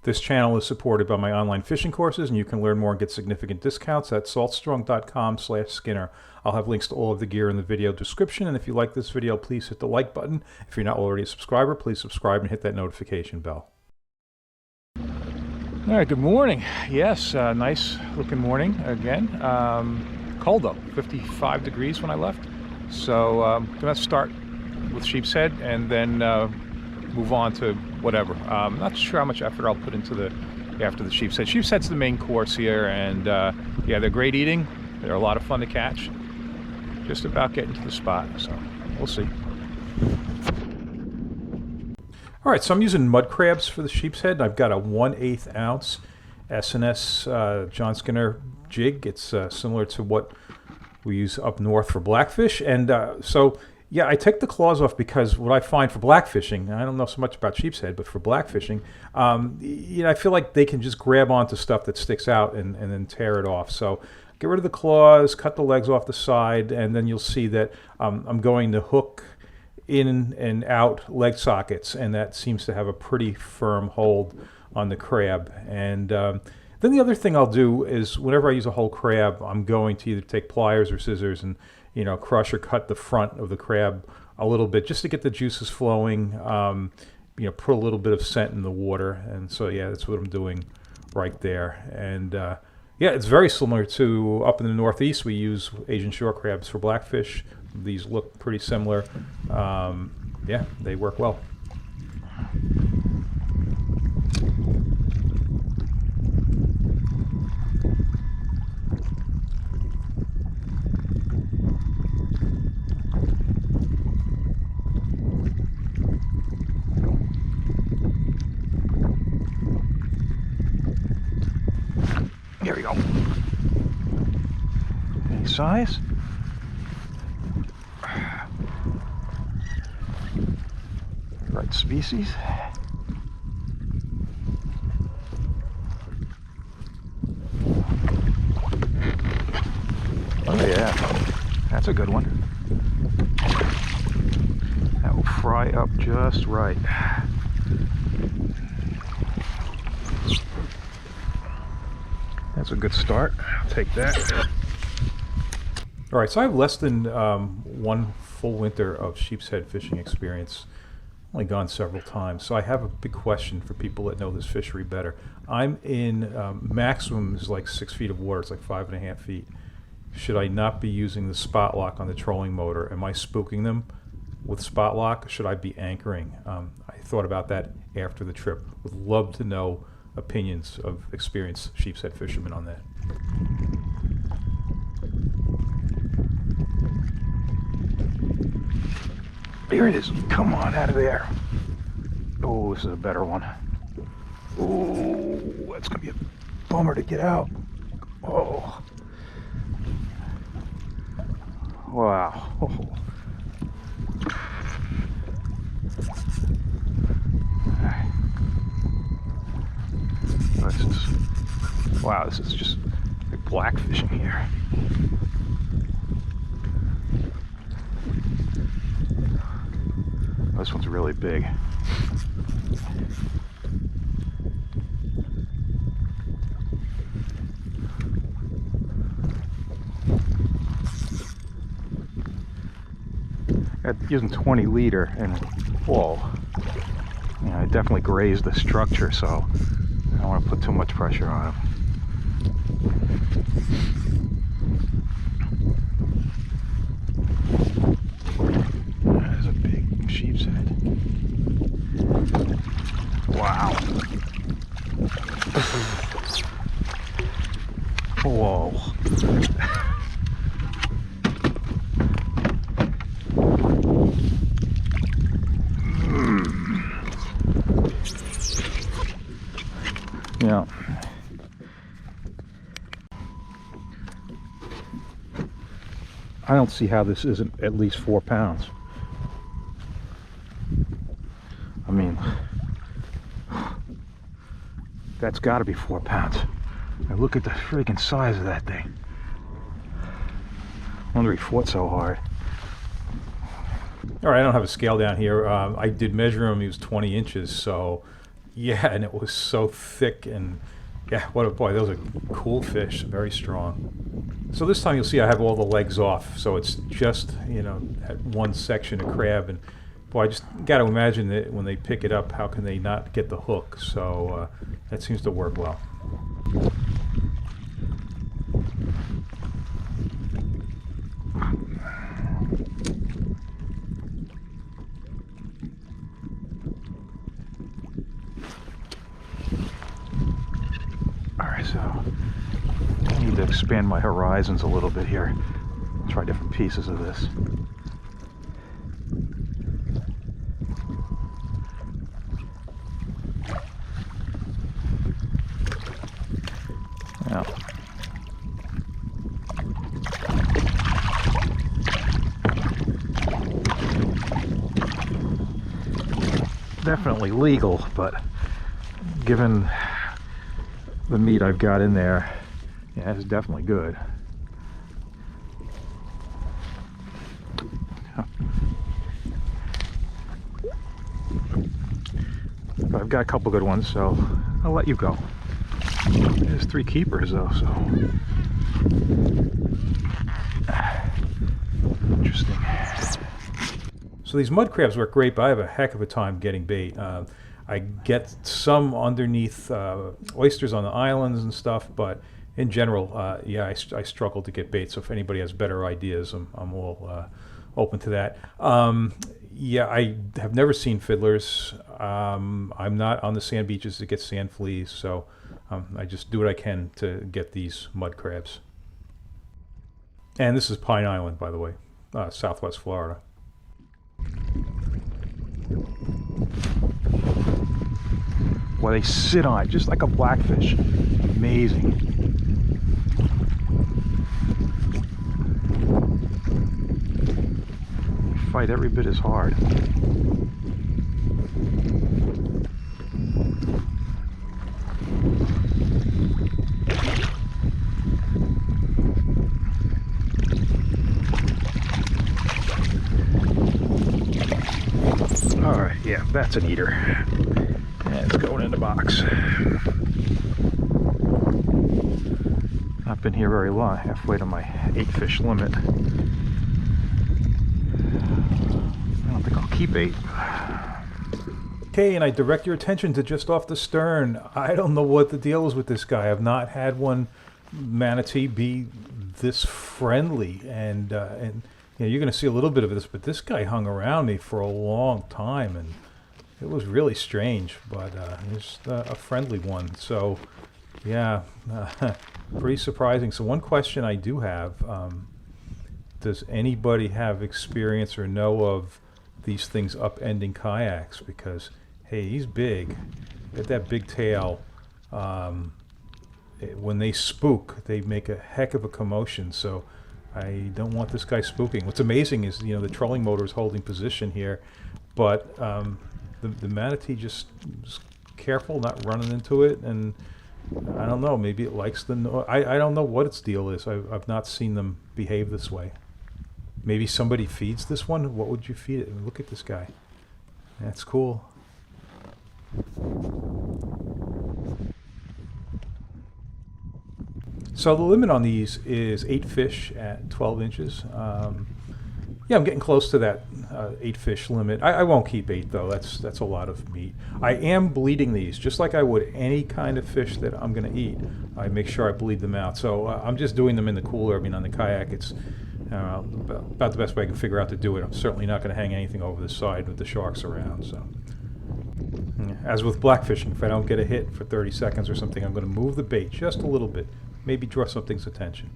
This channel is supported by my online fishing courses, and you can learn more and get significant discounts at saltstrong.com/Skinner. I'll have links to all of the gear in the video description, and if you like this video, please hit the like button. If you're not already a subscriber, please subscribe and hit that notification bell. All right, good morning. Yes, nice looking morning again. Cold though, 55 degrees when I left. So I'm gonna start with Sheepshead and then move on to whatever. I'm not sure how much effort I'll put into after the Sheepshead. Sheepshead's the main course here, and yeah, they're great eating. They're a lot of fun to catch. Just about getting to the spot, so we'll see. All right, so I'm using mud crabs for the Sheepshead. I've got a 1/8 ounce S&S John Skinner jig. It's similar to what we use up north for blackfish. And so, yeah, I take the claws off because what I find for blackfishing, I don't know so much about Sheepshead, but for blackfishing, you know, I feel like they can just grab onto stuff that sticks out and then tear it off. So get rid of the claws, cut the legs off the side, and then you'll see that I'm going to hook in and out leg sockets, and that seems to have a pretty firm hold on the crab. And then the other thing I'll do is whenever I use a whole crab, I'm going to either take pliers or scissors and, you know, crush or cut the front of the crab a little bit just to get the juices flowing, you know, put a little bit of scent in the water. And so, yeah, that's what I'm doing right there. And yeah, it's very similar to up in the Northeast. We use Asian shore crabs for blackfish. These look pretty similar. Yeah, they work well. There we go. Any size? Right species. Oh yeah, that's a good one. That will fry up just right. That's a good start. I'll take that. All right, so I have less than one full winter of Sheepshead fishing experience. Only gone several times, so I have a big question for people that know this fishery better. I'm in maximum is like 6 feet of water. It's like 5.5 feet. Should I not be using the spot lock on the trolling motor? Am I spooking them with spot lock? Should I be anchoring? I thought about that after the trip. Would love to know opinions of experienced Sheepshead fishermen on that. Here it is. Come on, out of there. Oh, this is a better one. Oh, that's going to be a bummer to get out. Oh. Wow. Oh. Wow, this is just like black fishing here. This one's really big. Using 20 leader, and whoa, you know, I definitely grazed the structure, so I don't want to put too much pressure on him. There's a big Sheepshead. Wow. Whoa. Yeah. I don't see how this isn't at least 4 pounds. I mean, that's got to be 4 pounds. Now look at the freaking size of that thing. I wonder he fought so hard. All right, I don't have a scale down here. I did measure him. He was 20 inches, so Yeah, and it was so thick, and yeah, what a boy. Those are cool fish, very strong. So this time you'll see I have all the legs off, so it's just, that one section of crab, and boy, I just got to imagine that when they pick it up, how can they not get the hook? So that seems to work well. Alright, so I need to expand my horizons a little bit here. Try different pieces of this. Now, definitely legal, but given the meat I've got in there, yeah, it's definitely good. But I've got a couple good ones, so I'll let you go. There's 3 keepers though, so interesting. So these mud crabs work great, but I have a heck of a time getting bait. I get some underneath oysters on the islands and stuff, but in general, yeah, I struggle to get bait. So if anybody has better ideas, I'm all open to that. Yeah, I have never seen fiddlers. I'm not on the sand beaches to get sand fleas, so I just do what I can to get these mud crabs. And this is Pine Island, by the way, Southwest Florida. Well, they sit on it just like a blackfish. Amazing. Fight every bit as hard. All right, yeah, that's an eater. And it's going in the box. Not been here very long, halfway to my 8-fish limit. I don't think I'll keep 8. Okay, and I direct your attention to just off the stern. I don't know what the deal is with this guy. I've not had one manatee be this friendly, and you're going to see a little bit of this, but this guy hung around me for a long time, and it was really strange, but it's a friendly one. So, yeah, pretty surprising. So one question I do have, does anybody have experience or know of these things upending kayaks? Because, hey, he's big. At that big tail, when they spook, they make a heck of a commotion. So I don't want this guy spooking. What's amazing is, the trolling motor is holding position here, but the manatee just is careful, not running into it, and I don't know, maybe it likes the noise. I don't know what its deal is. I've not seen them behave this way. Maybe somebody feeds this one? What would you feed it? Look at this guy. That's cool. So the limit on these is 8 fish at 12 inches. Yeah, I'm getting close to that 8-fish limit. I won't keep 8 though. That's a lot of meat. I am bleeding these just like I would any kind of fish that I'm going to eat. I make sure I bleed them out. So I'm just doing them in the cooler. I mean, on the kayak, it's about the best way I can figure out to do it. I'm certainly not going to hang anything over the side with the sharks around. So, as with blackfishing, if I don't get a hit for 30 seconds or something, I'm going to move the bait just a little bit. Maybe draw something's attention.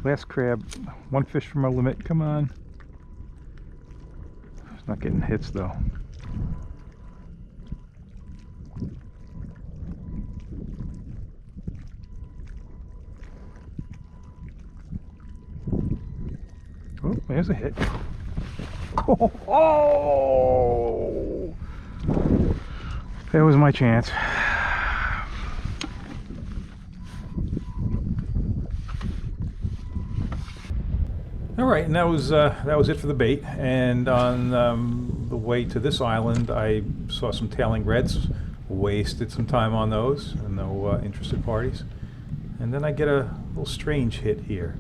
Last crab, one fish from our limit, come on. It's not getting hits though. Oh, there's a hit. Oh! That was my chance. All right, and that was it for the bait. And on the way to this island, I saw some tailing reds. Wasted some time on those, and no interested parties. And then I get a little strange hit here.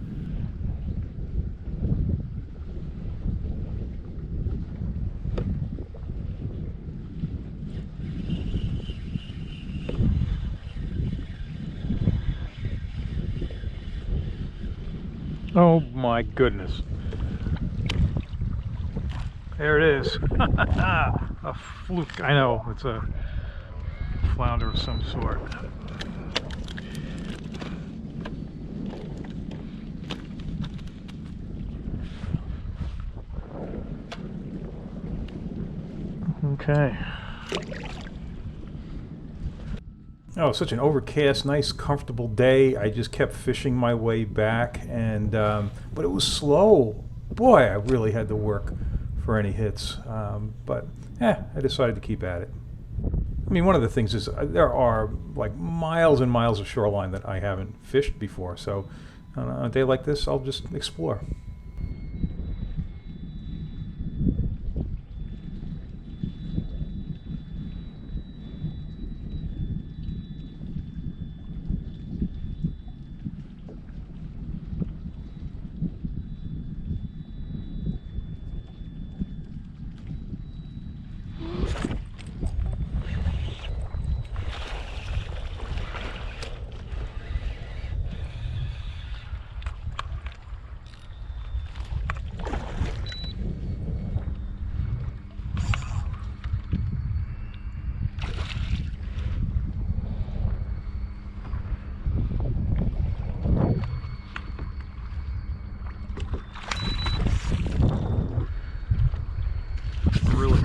Oh my goodness. There it is. A fluke. I know, it's a flounder of some sort. Okay. Oh, such an overcast, nice, comfortable day. I just kept fishing my way back, and but it was slow. Boy, I really had to work for any hits. But I decided to keep at it. I mean, one of the things is there are like miles and miles of shoreline that I haven't fished before. So on a day like this, I'll just explore.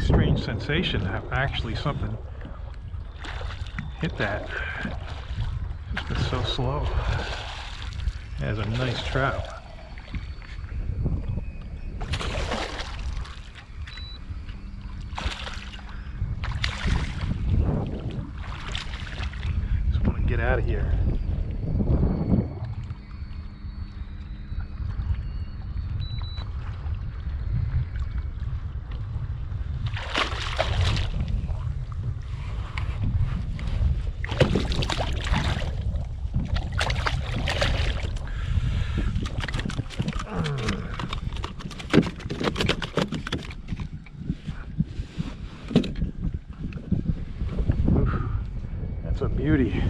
Strange sensation to have actually something hit that. It's been so slow. It has a nice trout. Just want to get out of here. A beauty.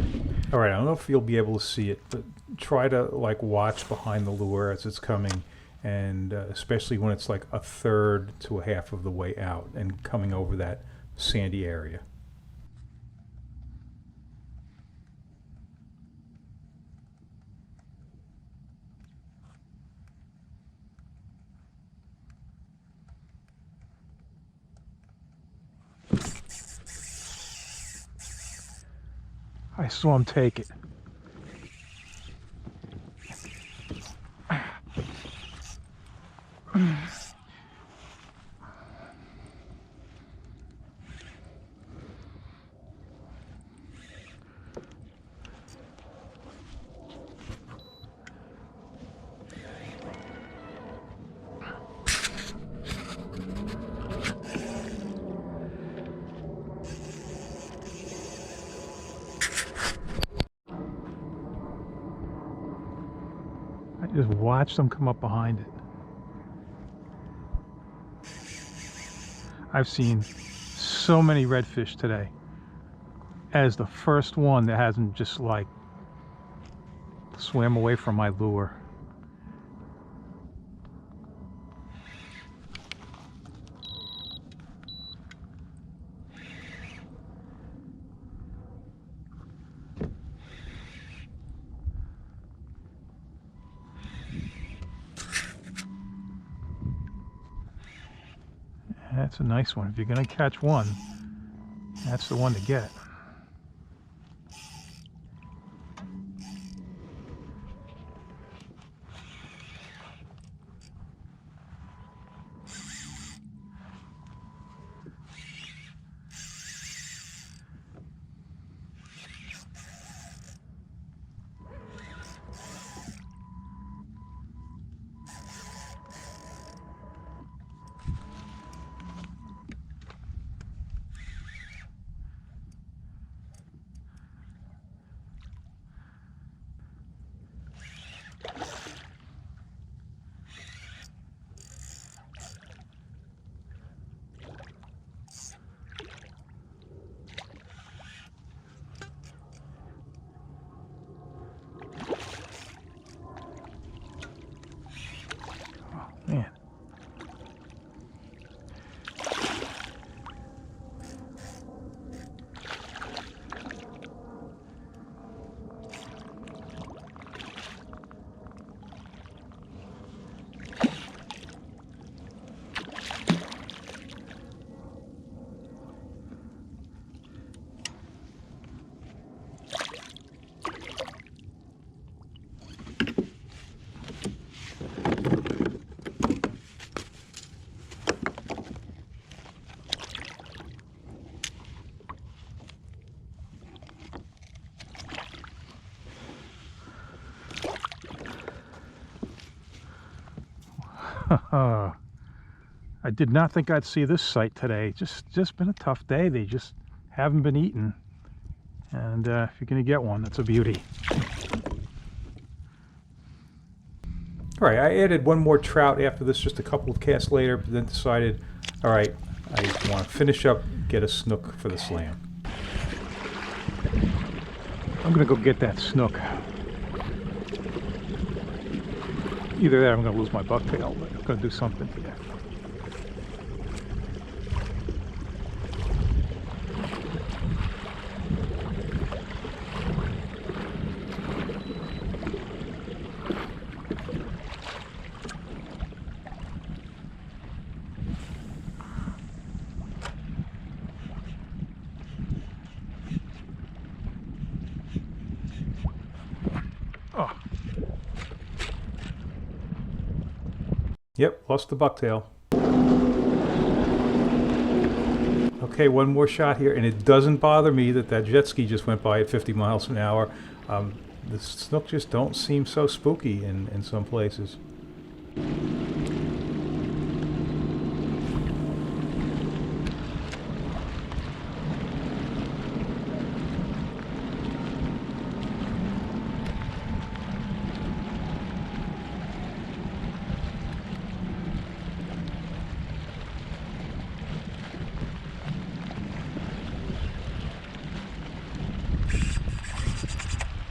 All right, I don't know if you'll be able to see it, but try to like watch behind the lure as it's coming, and especially when it's like a third to a half of the way out and coming over that sandy area. I saw him take it. I just watched them come up behind it. I've seen so many redfish today. As the first one that hasn't just like swam away from my lure. That's a nice one. If you're going to catch one, that's the one to get. Man. I did not think I'd see this sight today. Just been a tough day. They just haven't been eaten. And if you're going to get one, that's a beauty. All right, I added one more trout after this, just a couple of casts later, but then decided, all right, I want to finish up, get a snook for the slam. I'm going to go get that snook. Either that or I'm going to lose my bucktail, but I'm going to do something today. Oh. Yep, lost the bucktail. Okay, one more shot here, and it doesn't bother me that that jet ski just went by at 50 miles an hour. The snook just don't seem so spooky in some places.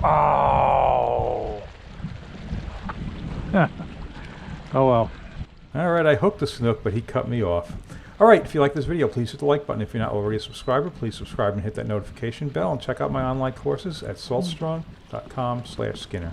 Oh! Oh well. Alright, I hooked the snook, but he cut me off. Alright, if you like this video, please hit the like button. If you're not already a subscriber, please subscribe and hit that notification bell. And check out my online courses at saltstrong.com/Skinner.